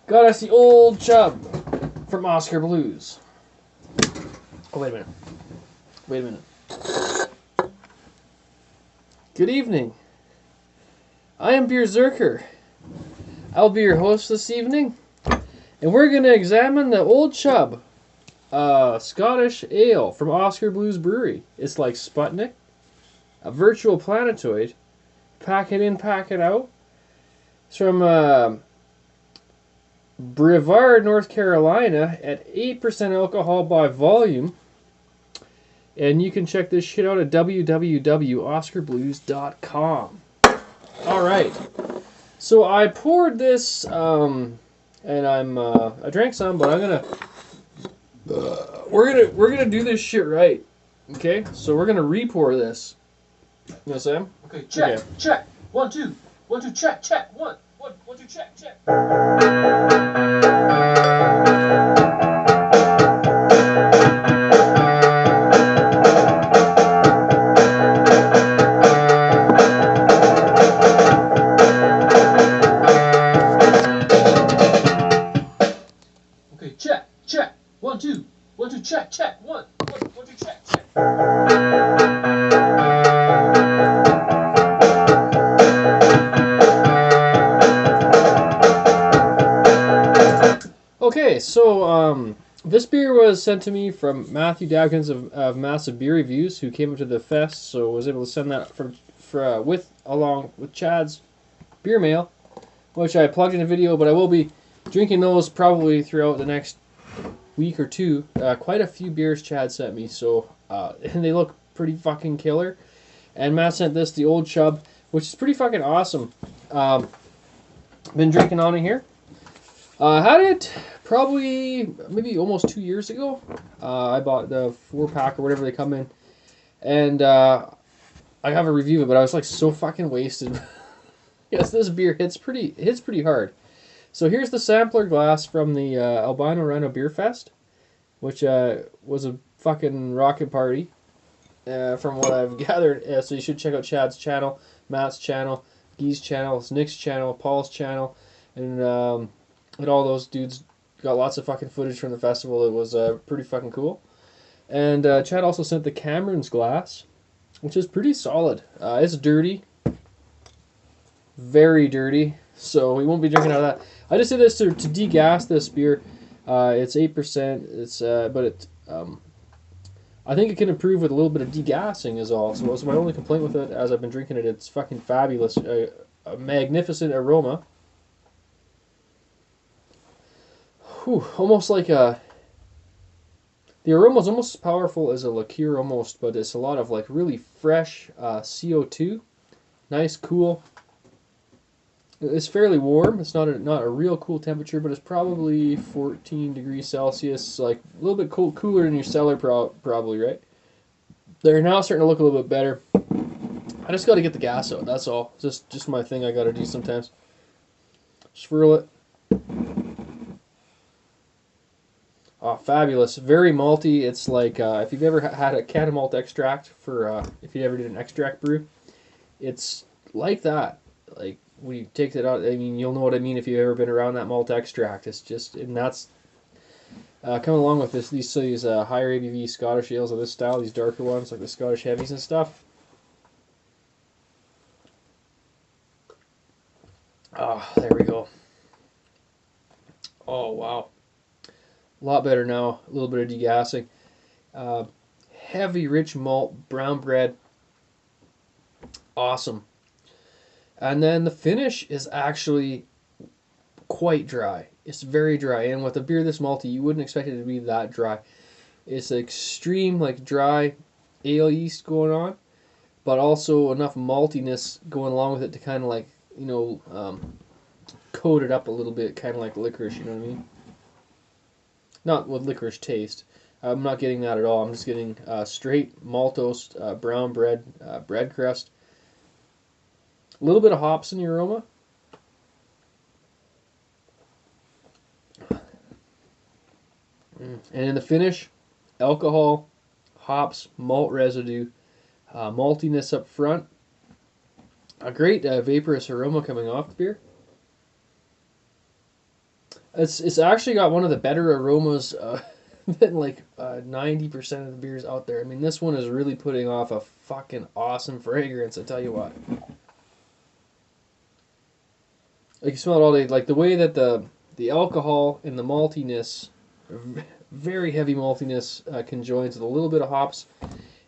Got us the old Chub from Oskar Blues. Oh, wait a minute. Wait a minute. Good evening. I am Beerzerker. I'll be your host this evening. And we're going to examine the old Chub, Scottish ale from Oskar Blues Brewery. It's like Sputnik, a virtual planetoid. Pack it in, pack it out. It's from Brevard, North Carolina, at 8% alcohol by volume. And you can check this shit out at www.oskarblues.com. Alright. So I poured this, and I drank some, but I'm gonna we're gonna do this shit right. Okay? So we're gonna re-pour this. You know what I'm saying? Okay, check, check. 1, 2. 1, 2, check, check. 1, 1, 2, check, check. Okay, check, check. 1, 2. 1, 2, check, check. 1, 1, 2, check, check. Okay, so this beer was sent to me from Matthew Dawkins of Massive Beer Reviews, who came up to the fest, so I was able to send that along with Chad's beer mail, which I plugged in a video, but I will be drinking those probably throughout the next week or two. Quite a few beers Chad sent me, so and they look pretty fucking killer. And Matt sent this, the old Chub, which is pretty fucking awesome. Been drinking on it here. Had it probably maybe almost 2 years ago. I bought the 4-pack or whatever they come in, and I have a review of it, but I was like so fucking wasted. Yes, this beer hits pretty hard. So here's the sampler glass from the Albino Rhino Beer Fest, which was a fucking rocket party, from what I've gathered. So you should check out Chad's channel, Matt's channel, Guy's channel, Nick's channel, Paul's channel, and all those dudes got lots of fucking footage from the festival. It was pretty fucking cool. And Chad also sent the Cameron's glass, which is pretty solid. It's dirty. Very dirty. So we won't be drinking out of that. I just did this to degas this beer. It's 8%. It's but it I think it can improve with a little bit of degassing is all. So that's my only complaint with it as I've been drinking it. It's fucking fabulous. A magnificent aroma. Whew, almost like a... The aroma is almost as powerful as a liqueur almost, but it's a lot of like really fresh CO2. Nice, cool. It's fairly warm. It's not a real cool temperature, but it's probably 14 degrees Celsius, like a little bit cooler in your cellar probably, right? They're now starting to look a little bit better. I just got to get the gas out, that's all. Just my thing I got to do sometimes. Swirl it. Oh, fabulous. Very malty. It's like, if you've ever had a can of malt extract for, if you ever did an extract brew, it's like that. Like, when you take it out, I mean, you'll know what I mean if you've ever been around that malt extract. It's just, and that's, coming along with these higher ABV Scottish ales of this style, these darker ones, like the Scottish Heavies and stuff. Oh, there we go. Oh, wow. A lot better now. A little bit of degassing. Heavy, rich malt, brown bread. Awesome. And then the finish is actually quite dry. It's very dry. And with a beer this malty, you wouldn't expect it to be that dry. It's extreme, like dry. ale yeast going on, but also enough maltiness going along with it to kind of like, coat it up a little bit, kind of like licorice, you know what I mean? Not with licorice taste. I'm not getting that at all. I'm just getting straight maltose brown bread crust. A little bit of hops in the aroma. And in the finish, alcohol, hops, malt residue, maltiness up front. A great vaporous aroma coming off the beer. It's actually got one of the better aromas than like 90% of the beers out there. I mean, this one is really putting off a fucking awesome fragrance, I tell you what. Like, you smell it all day. Like, the way that the alcohol and the maltiness, very heavy maltiness, conjoins with a little bit of hops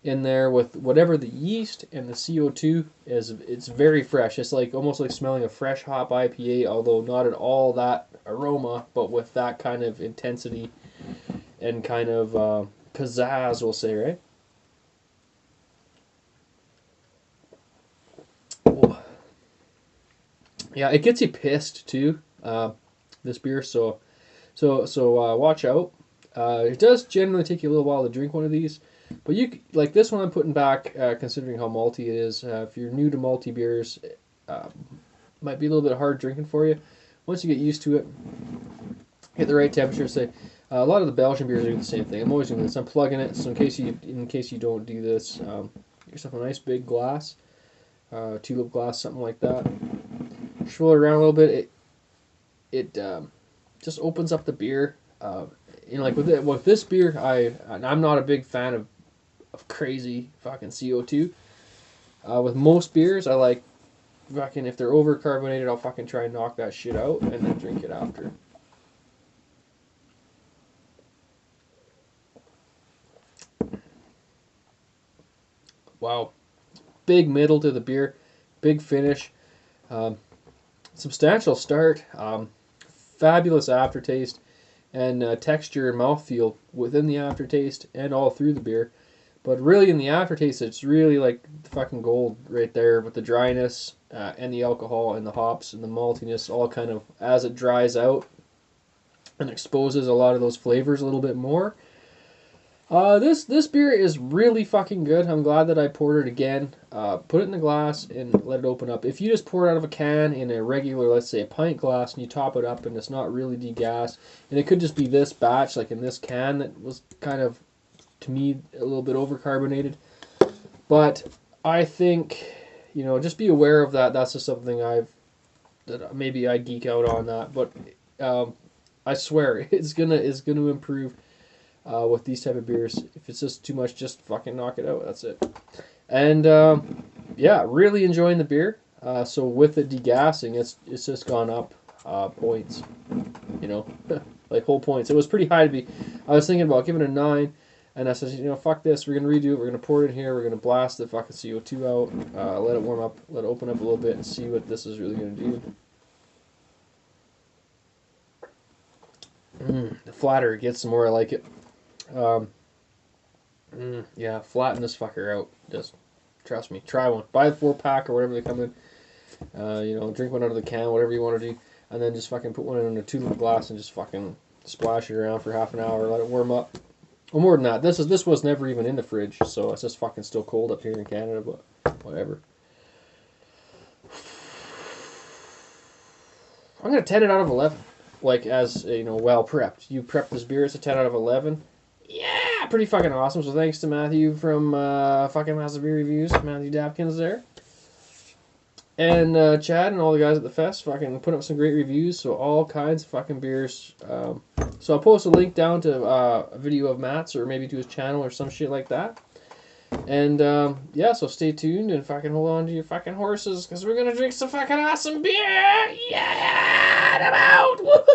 in there with whatever the yeast and the CO2 is. It's very fresh. It's like almost like smelling a fresh hop IPA, although not at all that aroma, but with that kind of intensity and kind of pizzazz, we'll say, right? Oh. Yeah, it gets you pissed too. This beer, so watch out. It does generally take you a little while to drink one of these, but you like this one I'm putting back, considering how malty it is. If you're new to malty beers, might be a little bit hard drinking for you. Once you get used to it, hit the right temperature. Say a lot of the Belgian beers do the same thing. I'm always doing this. I'm plugging it, so in case you don't do this, get yourself a nice big glass, tulip glass, something like that. Swirl it around a little bit. It just opens up the beer. Like with this beer, I'm not a big fan of crazy fucking CO2. With most beers, I like fucking, if they're over carbonated, I'll fucking try and knock that shit out and then drink it after. Wow, big middle to the beer, big finish, substantial start, fabulous aftertaste, and texture and mouthfeel within the aftertaste and all through the beer. But really in the aftertaste, it's really like the fucking gold right there with the dryness and the alcohol and the hops and the maltiness all kind of, as it dries out and exposes a lot of those flavors a little bit more. This beer is really fucking good. I'm glad that I poured it again. Put it in the glass and let it open up. If you just pour it out of a can in a regular, let's say a pint glass, and you top it up and it's not really degassed, and it could just be this batch, like in this can, that was kind of, to me, a little bit overcarbonated. But I think, just be aware of that. That's just something that maybe I geek out on that. But I swear, it's gonna improve with these type of beers. If it's just too much, just fucking knock it out. That's it. And yeah, really enjoying the beer. So with it degassing, it's just gone up points. Like whole points. It was pretty high to be. I was thinking about giving it a 9. And I said, fuck this, we're going to redo it, we're going to pour it in here, we're going to blast the fucking CO2 out, let it warm up, let it open up a little bit, and see what this is really going to do. The flatter it gets, the more I like it. Yeah, flatten this fucker out. Just, trust me, try one. Buy the 4-pack or whatever they come in. Drink one out of the can, whatever you want to do. And then just fucking put one in a 2-liter glass and just fucking splash it around for half an hour, let it warm up. Well, more than that. This was never even in the fridge, so it's just fucking still cold up here in Canada, but whatever. I'm gonna 10 it out of 11. Like, as well prepped. You prepped this beer, it's a 10 out of 11. Yeah, pretty fucking awesome. So thanks to Matthew from fucking Massive Beer Reviews, Matthew Dapkins there. And Chad and all the guys at the fest fucking put up some great reviews, so all kinds of fucking beers. So I'll post a link down to a video of Matt's, or maybe to his channel or some shit like that. And yeah, so stay tuned and fucking hold on to your fucking horses, because we're gonna drink some fucking awesome beer! Yeah! I'm out! Woo-hoo!